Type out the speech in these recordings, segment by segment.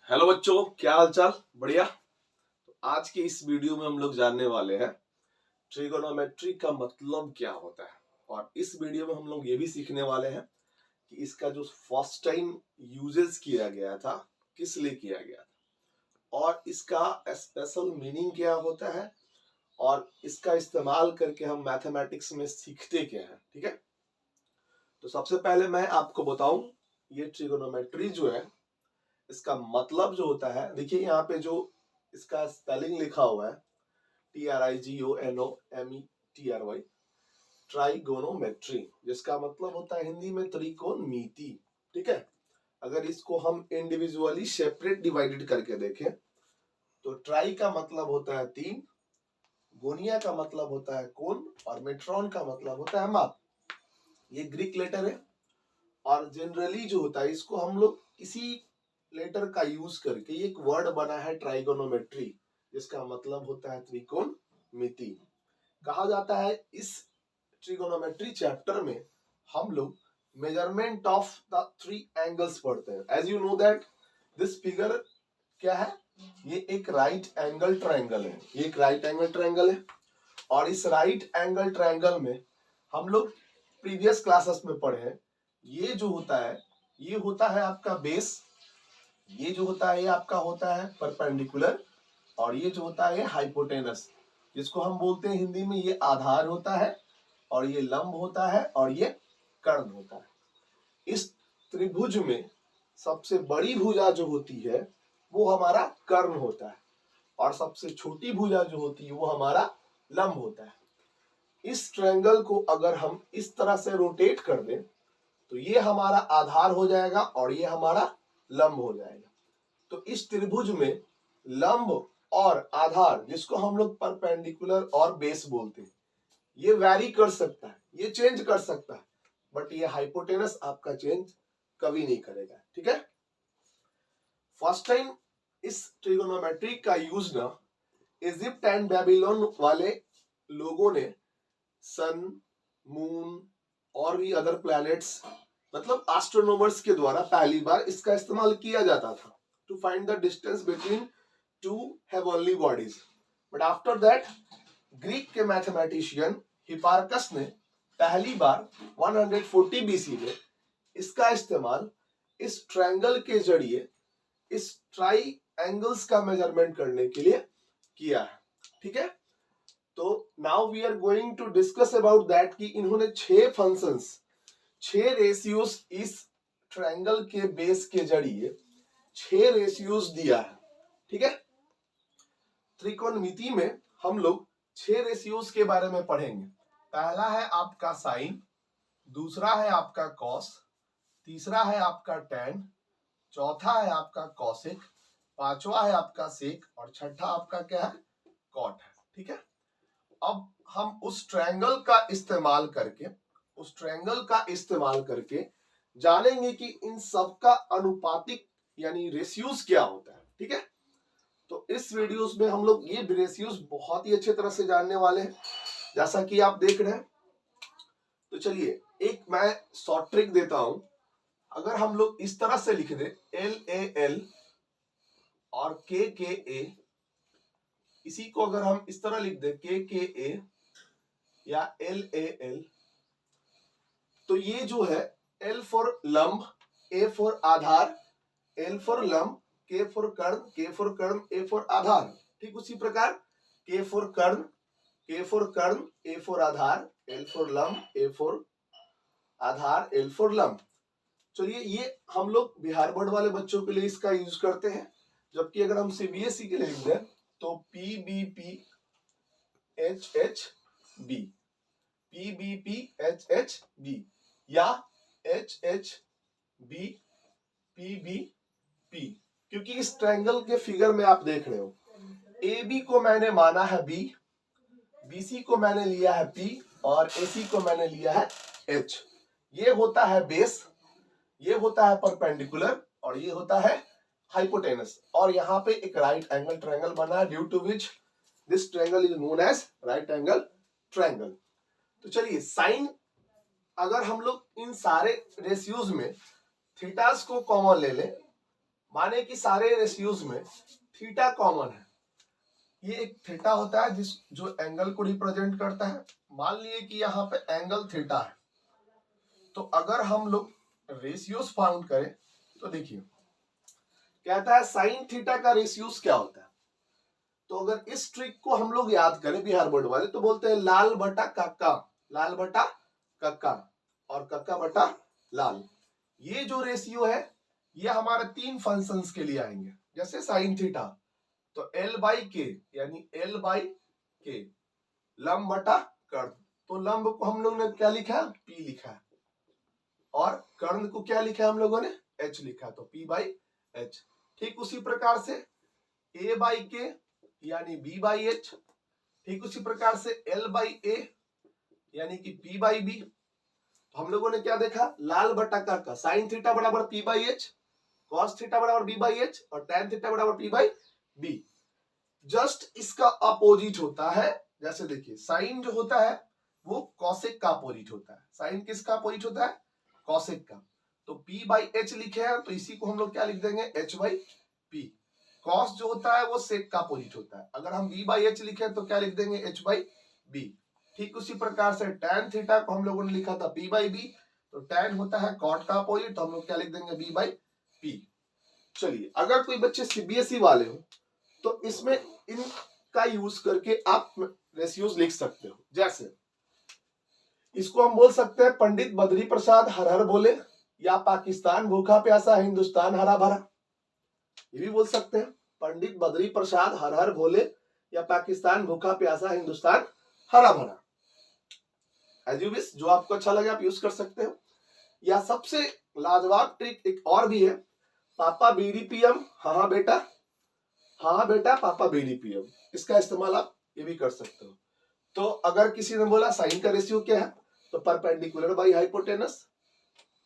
Hello बच्चों, क्या हाल चाल? बढ़िया। तो आज के इस वीडियो में हम लोग जानने वाले हैं ट्रिगोनोमेट्री का मतलब क्या होता है। और इस वीडियो में हम लोग ये भी सीखने वाले हैं कि इसका जो फर्स्ट टाइम यूजेस किया गया था, किस लिए किया गया था और इसका स्पेशल मीनिंग क्या होता है और इसका इस्तेमाल करके हम मैथमेटिक्स में सीखते क्या है। ठीक है, तो सबसे पहले मैं आपको बताऊं, ये ट्रिगोनोमेट्री जो है इसका मतलब जो होता है, देखिए यहाँ पे जो इसका स्पेलिंग लिखा हुआ है TRIGONOMETRY, ट्राइगोनोमेट्री, जिसका मतलब होता है हिंदी में त्रिकोणमिति। ठीक है, अगर इसको हम इंडिविजुअली सेपरेट डिवाइडेड करके देखें तो ट्राई का मतलब होता है तीन, गोनिया का मतलब होता है कोण और मेट्रॉन का मतलब होता है माप। ये ग्रीक लेटर है और जनरली जो होता है इसको हम लोग इसी लेटर का यूज करके एक वर्ड बना है ट्राइगोनोमेट्री, जिसका मतलब होता है त्रिकोणमिति। कहा जाता है इस ट्रिगोनोमेट्री चैप्टर में हम लोग measurement of the three angles पढ़ते हैं। As you know that this figure क्या है, ये एक राइट एंगल ट्रायंगल है। ये एक राइट एंगल ट्रायंगल है और इस राइट एंगल ट्रायंगल में हम लोग प्रीवियस क्लासेस में पढ़े हैं, ये जो होता है ये होता है आपका बेस, ये जो होता है ये आपका होता है परपेंडिकुलर और ये जो होता है ये हाइपोटेनस, जिसको हम बोलते हैं हिंदी में ये आधार होता है और ये लंब होता है और ये कर्ण होता है। इस त्रिभुज में सबसे बड़ी भुजा जो होती है वो हमारा कर्ण होता है और सबसे छोटी भुजा जो होती है वो हमारा लंब होता है। इस ट्रायंगल को अगर हम इस तरह से रोटेट कर दें तो ये हमारा आधार हो जाएगा और ये हमारा लंब हो जाएगा। तो इस त्रिभुज में लंब और आधार, जिसको हम लोग परपेंडिकुलर और बेस बोलते हैं, ये वैरी कर सकता है, ये चेंज कर सकता है, बट ये हाइपोटेनस आपका चेंज कभी नहीं करेगा। ठीक है, फर्स्ट टाइम इस ट्रिगोनोमेट्री का यूज ना इजिप्ट एंड बेबीलोन वाले लोगों ने सन, मून और भी अदर प्लैनेट्स, मतलब एस्ट्रोनॉमर्स के द्वारा पहली बार इसका इस्तेमाल किया जाता था to find the distance between two heavenly bodies. But after that, Greek के मैथमेटिशियन हिपार्कस ने पहली बार 140 BC में इसका इस्तेमाल इस ट्रायंगल के जरिए इस ट्राई एंगल्स का मेजरमेंट करने के लिए किया है। ठीक है, तो now we are going to discuss about that कि इन्होंने 6 फंक्शंस, 6 रेशियोज इस ट्रायंगल के बेस के जरिए 6 रेशियोज दिया है। ठीक है, त्रिकोणमिति में हम लोग 6 रेशियोज के बारे में पढ़ेंगे। पहला है आपका साइन, दूसरा है आपका कॉस, तीसरा है आपका टैन, चौथा है आपका कॉसेक, पांचवा है आपका सेक और छठा आपका क्या है, कॉट है। ठीक है, अब हम उस ट्रायंगल का इस्तेमाल करके जानेंगे कि इन सब का अनुपातिक यानी रेशियोज क्या होता है। ठीक है, तो इस वीडियोस में हम लोग ये रेशियोज बहुत ही अच्छे तरह से जानने वाले हैं, जैसा कि आप देख रहे हैं। तो चलिए एक मैं शॉर्ट ट्रिक देता हूं, अगर हम लोग इस तरह से लिख दें LAL और KKA, इसी को अगर हम इस तरह लिख दें KKA या LAL, तो ये जो है L फॉर लंब, A फॉर आधार, L फॉर लंब, K फॉर कर्ण, K फॉर कर्ण, A फॉर आधार। ठीक उसी प्रकार K फॉर कर्ण, K फॉर कर्ण, A फॉर आधार, L फॉर लंब, A फॉर आधार, L फॉर लंब। चलिए ये हम लोग बिहार बोर्ड वाले बच्चों के लिए इसका यूज करते हैं, जबकि अगर हम CBSE के लिए लिख दें तो PBPHHB, PBPHHB या HHBPBP, क्योंकि इस ट्रायंगल के फिगर में आप देख रहे हो AB को मैंने माना है B, BC को मैंने लिया है P और AC को मैंने लिया है H। ये होता है बेस, ये होता है परपेंडिकुलर और ये होता है हाइपोटेनस, और यहाँ पे एक राइट एंगल ट्रायंगल बना है, due to which this triangle is known as right angle triangle. तो चलिए साइन, अगर हम लोग इन सारे रेशियोज में थीटास को कॉमन ले लें, माने कि सारे रेशियोज में थीटा कॉमन है। ये एक थीटा होता है जो एंगल को रिप्रेजेंट करता है। मान लिए कि यहाँ पे एंगल थीटा है, तो अगर हम लोग रेशियोज फाउंड करें तो देखिए कहता है साइन थीटा का रेशियोज क्या होता है। तो अगर इस ट्रिक को हम लोग याद करें बिहार बोर्ड वाले, तो बोलते हैं लाल बटा कक्का, लाल बटा कक्का और कक्का बटा लाल। ये जो रेशियो है ये हमारे तीन फंक्शंस के लिए आएंगे। जैसे साइन थीटा तो L बाई के, यानी L बाई के, लंब बटा कर्ण, तो लंब को हम लोग ने क्या लिखा है, P लिखा है, और कर्ण को क्या लिखा है हम लोगों ने, H लिखा है, तो P बाई H। ठीक उसी प्रकार से A बाई के यानी B बाई H, ठीक उसी प्रकार से L बाई A यानी कि P बाई B। तो हम लोगों ने क्या देखा, लाल बटा का साइन थीटा बराबर P by H, cos theta बराबर B बाई H और टैन थीटा बराबर P बाई B। जस्ट इसका अपोजिट होता है। जैसे देखिए साइन जो होता है वो कॉसेक का अपोजिट होता है। साइन किसका अपोजिट होता है, कॉसेक का। तो P बाई H लिखे हैं तो इसी को हम लोग क्या लिख देंगे, H बाई P। कॉस जो होता है वो सेक का अपोजिट होता है। अगर हम B बाई H लिखे तो क्या लिख देंगे, H बाई B। ठीक उसी प्रकार से टैन थीटा को हम लोगों ने लिखा था P बाई B, तो टैन होता है कॉट का अपोजिट, तो हम लोग क्या लिख देंगे, B बाई P। चलिए अगर कोई बच्चे CBSE वाले हो तो इसमें इनका यूज करके आप रेशियोज लिख सकते हो। जैसे इसको हम बोल सकते हैं पंडित बद्री प्रसाद हर हर बोले, या पाकिस्तान भूखा प्यासा हिंदुस्तान हरा भरा। ये भी बोल सकते हैं पंडित बद्री प्रसाद हर हर बोले, या पाकिस्तान भूखा प्यासा हिंदुस्तान हरा भरा। एज यू विश, जो आपको अच्छा लगे आप यूज कर सकते हो। या सबसे लाजवाब ट्रिक एक और भी है, पापा बीड़ी पियम, हाँ बेटा, हाँ बेटा पापा बीड़ी पियम। इसका इस्तेमाल आप ये भी कर सकते हो। तो अगर किसी ने बोला साइन का रेशियो क्या है, तो perpendicular by hypotenuse,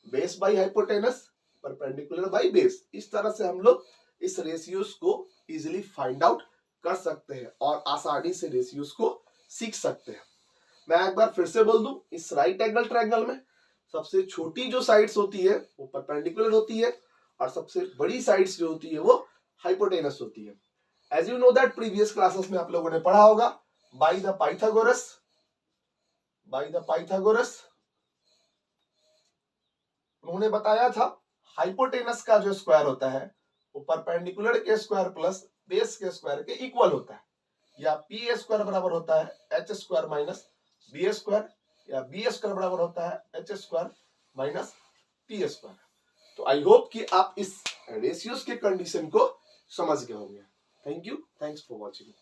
base by hypotenuse, perpendicular by base. इस तरह से हम लोग इस रेशियोज को इजीली फाइंड आउट कर सकते हैं और आसानी से रेशियोज को सीख सकते हैं। मैं एक बार फिर से बोल दूं, इस राइट एंगल ट्रायंगल में सबसे छोटी जो साइड्स होती है वो परपेंडिकुलर होती है और सबसे बड़ी साइड्स जो होती है वो हाइपोटेनस होती है। As you know that previous classes में आप लोगों ने पढ़ा होगा बाय द पाइथागोरस, उन्होंने बताया था हाइपोटेनस का जो स्क्वायर होता है वो परपेंडिकुलर के स्क्वायर प्लस बेस के स्क्वायर के इक्वल होता है, या पी स्क्वायर बराबर होता है H square minus B square, या बी स्क्वायर बराबर होता है H square minus P square. तो आई होप कि आप इस रेशियोज के कंडीशन को समझ गए होंगे। Thank you, thanks for watching.